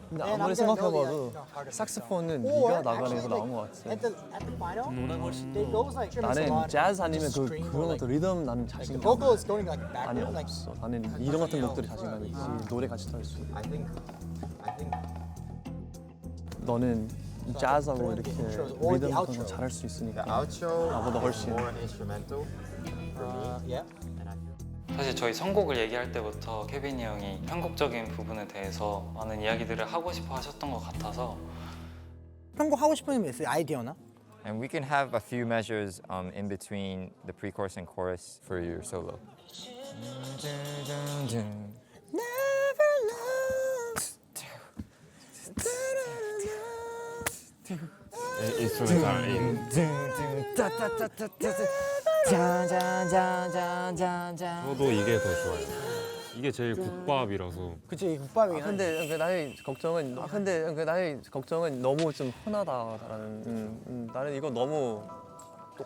근데 아무리 생각해봐도 색소폰은 네가 나가는 게 더 나은 것 같아. 나는 재즈 아니면 그런 것도 리듬 나는 자신감 아니 없어. 나는 이런 같은 것들이 자신감이 있지. 노래 같이 할 수. 너는 재즈하고 이렇게 리듬 같은 거 잘할 수 있으니까 나보다 훨씬. 사실 저희 선곡을 얘기할 때부터 케빈이 형이 편곡적인 부분에 대해서 많은 이야기들을 하고 싶어 하셨던 것 같아서 편곡하고 싶은 게 있어요? 아이디어나? And we can have a few measures in between the pre-chorus and chorus for your solo. 저도 이게 더 좋아요. 이게 제일 국밥이라서. 그치 국밥이긴 근데 나의 걱정은 너무 좀 흔하다라는. 나는 이거 너무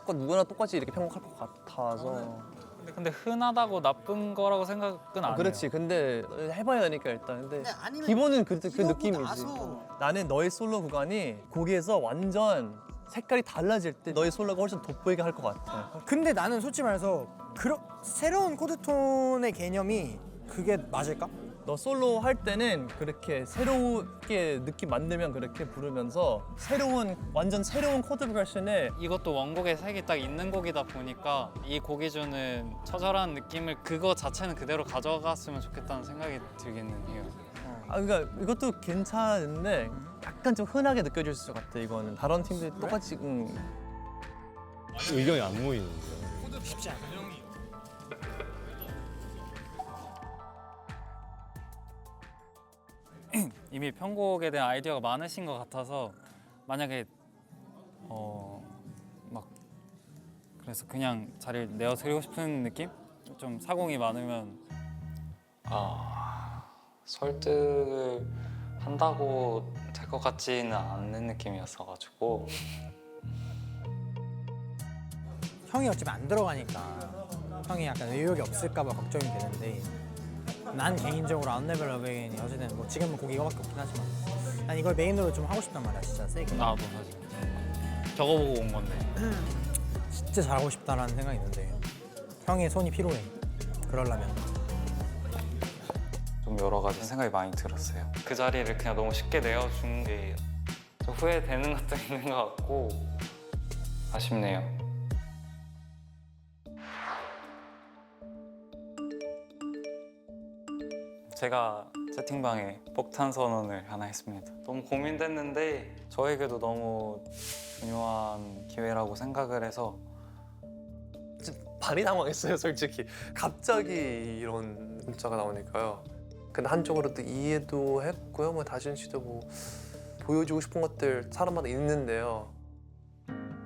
누구나 똑같이 이렇게 편곡할 것 같아서. 근데 흔하다고 나쁜 거라고 생각은 안 해요. 그렇지. 근데 해봐야 하니까 일단. 근데 기본은 그 느낌이지. 나는 너의 솔로 구간이 곡에서 완전 색깔이 달라질 때 너의 솔로가 훨씬 돋보이게 할 것 같아. 근데 나는 솔직히 말해서 새로운 코드톤의 개념이 그게 맞을까? 너 솔로 할 때는 그렇게 새롭게 느낌 만들면 그렇게 부르면서 완전 새로운 코드 버전에 이것도 원곡에 색이 딱 있는 곡이다 보니까 이 곡이 주는 처절한 느낌을 그거 자체는 그대로 가져갔으면 좋겠다는 생각이 들기는 해요. 그러니까 이것도 괜찮은데 약간 좀 흔하게 느껴질 것 같아. 이거는 다른 팀들이 똑같이 의견이 안 모이는데. 쉽지 않아. 이미 편곡에 대한 아이디어가 많으신 것 같아서 만약에 막 그래서 그냥 자리를 내어드리고 싶은 느낌? 좀 사공이 많으면 설득을 한다고 될 것 같지는 않는 느낌이었어가지고 형이 어차피 안 들어가니까 형이 약간 의욕이 없을까 봐 걱정이 되는데 난 개인적으로 아웃네버 러브 어게인이 어쨌든 뭐 지금은 곡 이거밖에 없긴 하지만 난 이걸 메인으로 좀 하고 싶단 말이야 진짜 세게. 나도 사실 저거 보고 온 건데 진짜 잘하고 싶다라는 생각이 있는데 형의 손이 필요해 그러려면. 좀 여러 가지 생각이 많이 들었어요. 그 자리를 그냥 너무 쉽게 내어준 게 좀 후회되는 것도 있는 것 같고 아쉽네요. 제가 채팅방에 폭탄 선언을 하나 했습니다. 너무 고민됐는데 저에게도 너무 중요한 기회라고 생각을 해서 많이 당황했어요, 솔직히. 갑자기 이런 문자가 나오니까요. 근데 한쪽으로 또 이해도 했고요. 뭐 다준 씨도 뭐 보여주고 싶은 것들 사람마다 있는데요.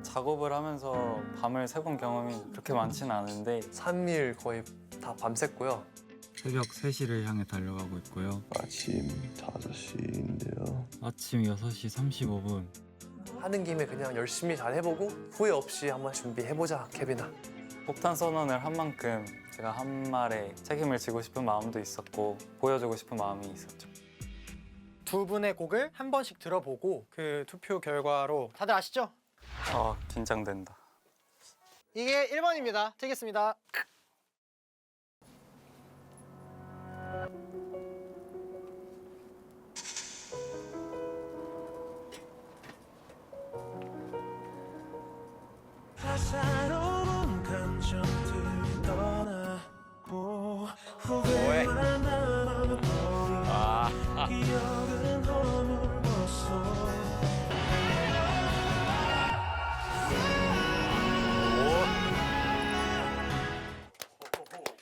작업을 하면서 밤을 새본 경험이 그렇게 많지는 않은데 3일 거의 다 밤샜고요. 새벽 3시를 향해 달려가고 있고요. 아침 5시인데요. 아침 6시 35분. 하는 김에 그냥 열심히 잘 해보고 후회 없이 한번 준비해보자, 케빈아. 폭탄 선언을 한 만큼 제가 한 말에 책임을 지고 싶은 마음도 있었고 보여주고 싶은 마음이 있었죠. 두 분의 곡을 한 번씩 들어보고 그 투표 결과로 다들 아시죠? 긴장된다. 이게 1번입니다. 드리겠습니다. 사사로운 감정들 떠나고 후회만 남아버린 기억은 허물었어.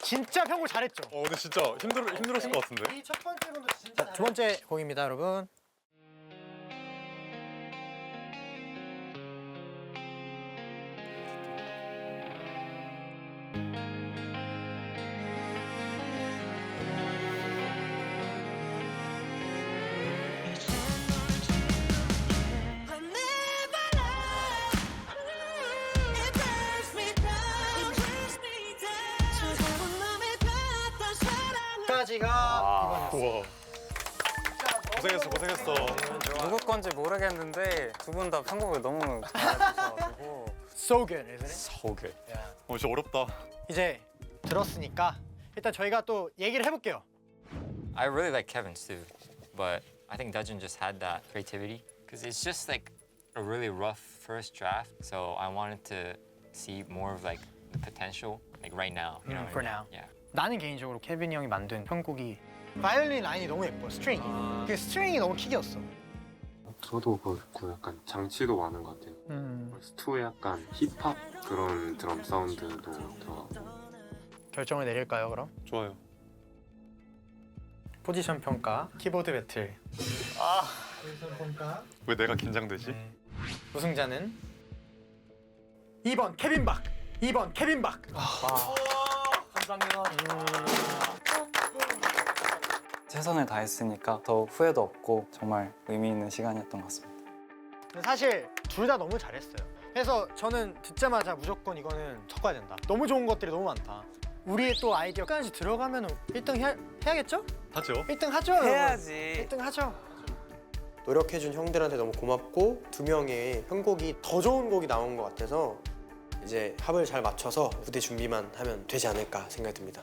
진짜 편곡 잘했죠? 근데 진짜 힘들었을 것 같은데. 이 첫 번째 분도 진짜. 자, 두 번째 곡입니다, 여러분. 까지가 우와. 고생했어. 누구 건지 모르겠는데 두 분 다 편곡을 너무 잘해주셔가지고 So good, isn't it? So good. 진짜 어렵다. 이제 들었으니까 일단 저희가 또 얘기를 해볼게요. I really like Kevin's too, but I think Dajun just had that creativity because it's just like a really rough first draft. So I wanted to see more of like the potential, like right now. You know, for now. Yeah. 나는 개인적으로 케빈이 형이 만든 편곡이 바이올린 라인이 너무 예뻐, 스트링이. 그 스트링이 너무 킥이었어. 저도 그렇고 약간 장치도 많은 것 같아요. 스투의 약간 힙합 그런 드럼 사운드도 더 결정을 내릴까요, 그럼? 좋아요. 포지션 평가, 키보드 배틀. 포지션 평가. 왜 내가 긴장되지? 우승자는 2번 케빈 박. 2번 케빈 박. 최선을 다했으니까 더욱 후회도 없고 정말 의미 있는 시간이었던 것 같습니다. 사실 둘 다 너무 잘했어요. 그래서 저는 듣자마자 무조건 이거는 섞어야 된다. 너무 좋은 것들이 너무 많다. 우리의 또 아이디어 끝까지 들어가면 1등 해야겠죠? 하죠. 1등 하죠, 해야지. 1등 하죠. 노력해준 형들한테 너무 고맙고 두 명의 편곡이 더 좋은 곡이 나온 것 같아서 이제 합을 잘 맞춰서 무대 준비만 하면 되지 않을까 생각이 듭니다.